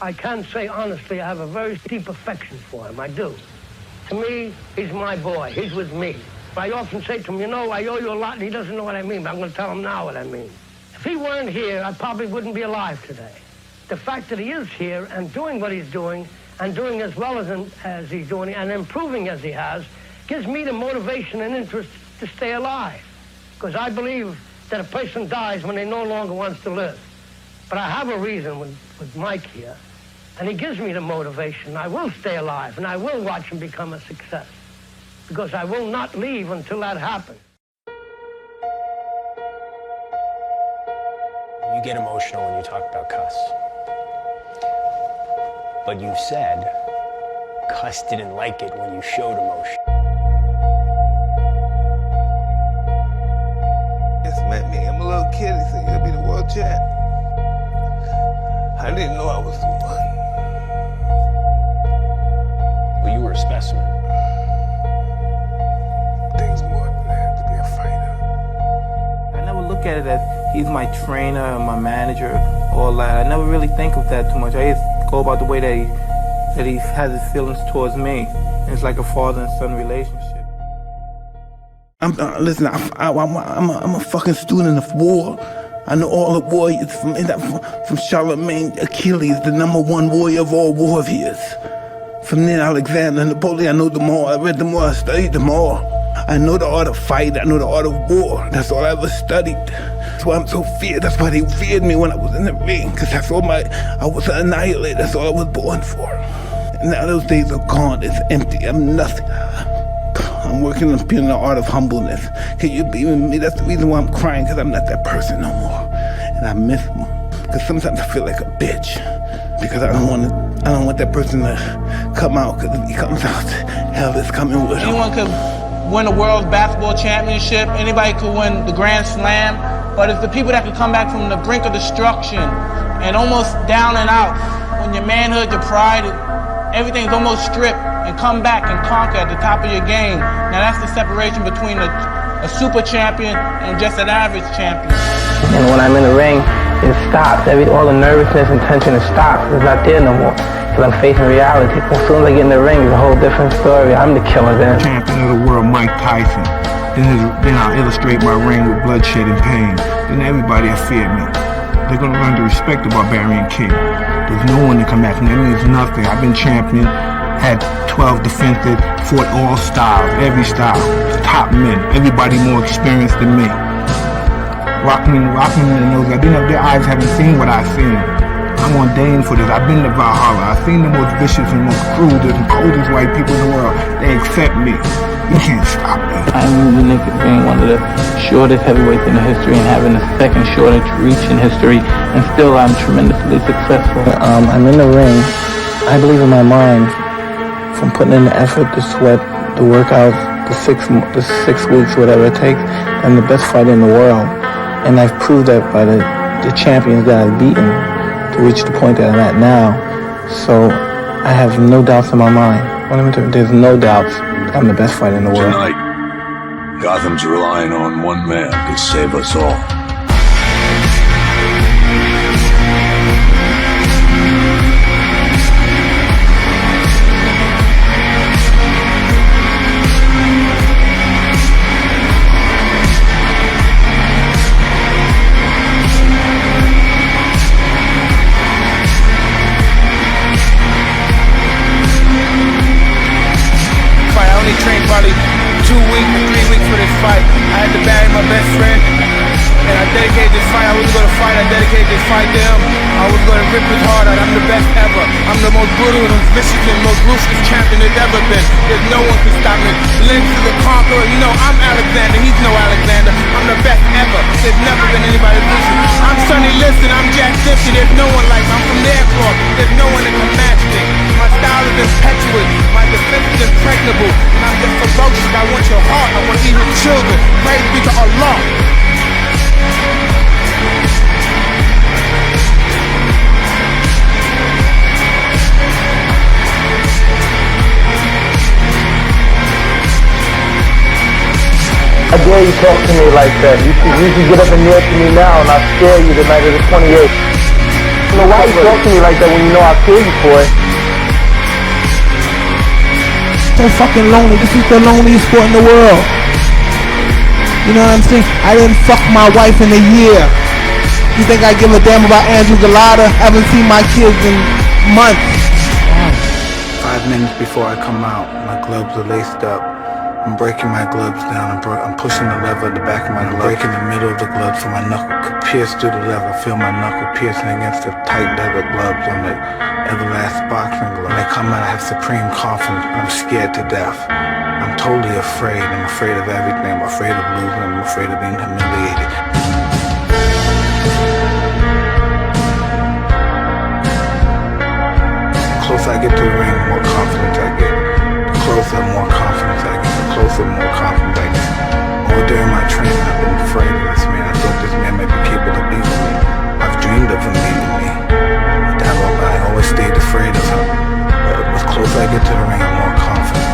I can say honestly I have a very deep affection for him. I do. To me, he's my boy. He's with me. I often say to him, you know, I owe you a lot, and he doesn't know what I mean, but I'm going to tell him now what I mean. If he weren't here, I probably wouldn't be alive today. The fact that he is here and doing what he's doing, and doing as well as he's doing, and improving as he has, gives me the motivation and interest to stay alive. Because I believe that a person dies when they no longer wants to live. But I have a reason with Mike here, and he gives me the motivation. I will stay alive, and I will watch him become a success. Because I will not leave until that happens. You get emotional when you talk about Cus. But you said Cus didn't like it when you showed emotion. Just met me. I'm a little kid. He said, you'll be the world champ. I didn't know I was the one. Well, you were a specimen. Things more than that to be a fighter. I never look at it as he's my trainer and my manager, all that. I never really think of that too much. I just go about the way that he has his feelings towards me. And it's like a father and son relationship. Listen, I'm a fucking student of war. I know all the warriors from Charlemagne, Achilles, the #1 warrior of all warriors. From then Alexander, Napoleon, I know them all. I read them all, I studied them all. I know the art of fight, I know the art of war. That's all I ever studied. That's why I'm so feared. That's why they feared me when I was in the ring. Because that's all I was an annihilator. That's all I was born for. And now those days are gone. It's empty. I'm nothing. I'm working on being the art of humbleness. Can you believe in me? That's the reason why I'm crying, because I'm not that person no more. And I miss them. Because sometimes I feel like a bitch. Because I don't want that person to come out, because if he comes out, hell is coming with him. Anyone could win a world basketball championship, anybody could win the Grand Slam, but it's the people that could come back from the brink of destruction and almost down and out, when your manhood, your pride, everything's almost stripped, and come back and conquer at the top of your game. Now that's the separation between a super champion and just an average champion. And when I'm in the ring, it stops. All the nervousness and tension, it stops. It's not there no more. Because I'm facing reality. As soon as I get in the ring, it's a whole different story. I'm the killer then. Champion of the world, Mike Tyson. Then I'll illustrate my reign with bloodshed and pain. Then everybody that feared me, they're gonna learn to respect the Barbarian King. There's no one to come back from that. It means nothing. I've been champion, had 12 defensive, fought all styles, every style. Top men, everybody more experienced than me. Rockman knows that their eyes haven't seen what I've seen. I'm ordained for this. I've been to Valhalla. I've seen the most vicious and most cruel, the coldest white people in the world. They accept me. You can't stop me. I'm unique at being one of the shortest heavyweights in the history and having the second shortest reach in history, and still I'm tremendously successful. I'm in the ring. I believe in my mind. From putting in the effort, the sweat, the workouts, the six weeks, whatever it takes, I'm the best fighter in the world. And I've proved that by the champions that I've beaten to reach the point that I'm at now. So I have no doubts in my mind. There's no doubts I'm the best fighter in the world. Tonight, Gotham's relying on one man to save us all. Trained probably 2 weeks or 3 weeks for this fight. I had to bury my best friend, and I dedicated this fight. I wasn't going to fight, I dedicated this fight to him. I was going to rip his heart out. I'm the best ever. I'm the most brutal and vicious and most ruthless champion there's ever been. There's no one can stop me. Lynch is a conqueror. You know, I'm Alexander. He's no Alexander. I'm the best ever. There's never been anybody listen. I'm Sonny Liston. I'm Jack Dempsey. There's no one like me. I'm from the airport. There's no one that can match me. My style is impetuous. My defense is impregnable. And I'm just ferocious. I want your heart. I want to eat your children. Praise be to Allah. How dare you talk to me like that? You should get up and kneel to me now, and I'll scare you the night of the 28th. know, why you talk to me like that when you know I'll kill you for it? So fucking lonely. This is the loneliest sport in the world. You know what I'm saying? I didn't fuck my wife in a year. You think I give a damn about Andrew Galata? I haven't seen my kids in months. 5 minutes before I come out, my gloves are laced up. I'm breaking my gloves down. I'm pushing the lever at the back of my glove. Breaking the middle of the glove so my knuckle could pierce through the leather. Feel my knuckle piercing against the tight leather gloves on the Everlast boxing glove. When they come out, I have supreme confidence, but I'm scared to death. I'm totally afraid. I'm afraid of everything. I'm afraid of losing. I'm afraid of being humiliated. The closer I get to the ring, the more confidence I get. The closer, the more confidence I get. The closer, the more confidence I get. All during my training, I've been afraid of this man. I thought this man might be capable of beating me. I've dreamed of him beating me. But I always stayed afraid of him. But the closer I get to the ring, I'm more confident.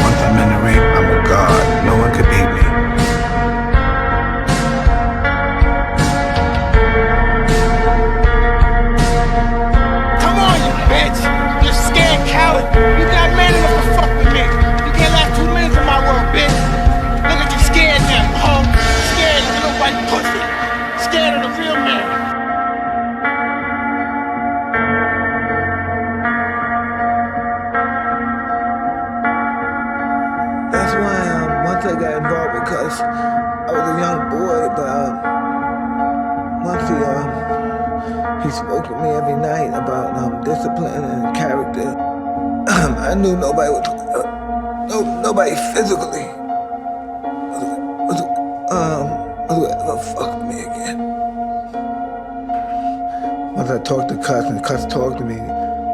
Once I'm in the ring, I'm a god. No one could beat me. Come on, you bitch! You scared coward! You not man enough to fuck with me! You can't last 2 minutes in my world, bitch! Look at you scared now, ho! Scared of the little white pussy! Scared of the real man! That's why once I got involved, because I was a young boy, but once he spoke to me every night about discipline and character. I knew nobody was nobody physically was ever fuck with me again. Once I talked to Cuss, and Cuss talked to me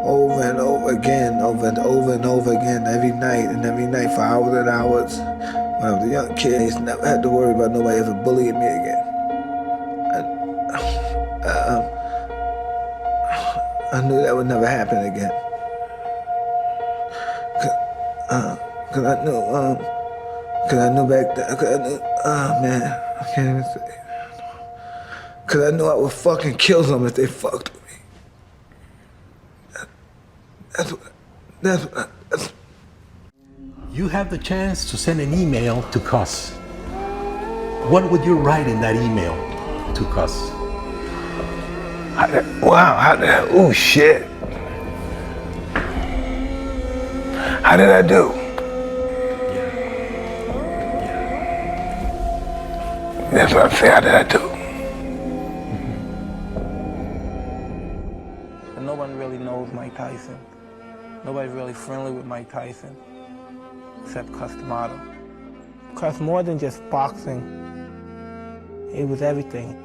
over and over again, over and over again, every night for hours and hours. When I was a young kid, I never had to worry about nobody ever bullying me again. I knew that would never happen again. Cause I knew back then, man, I can't even say. Cause I knew I would fucking kill them if they fucked with me. That's You have the chance to send an email to Cuss. What would you write in that email to Cuss? Oh shit. How did I do? That's what I'm saying, how did I do? And no one really knows Mike Tyson. Nobody's really friendly with Mike Tyson, except Cus D'Amato. Cus, more than just boxing, it was everything.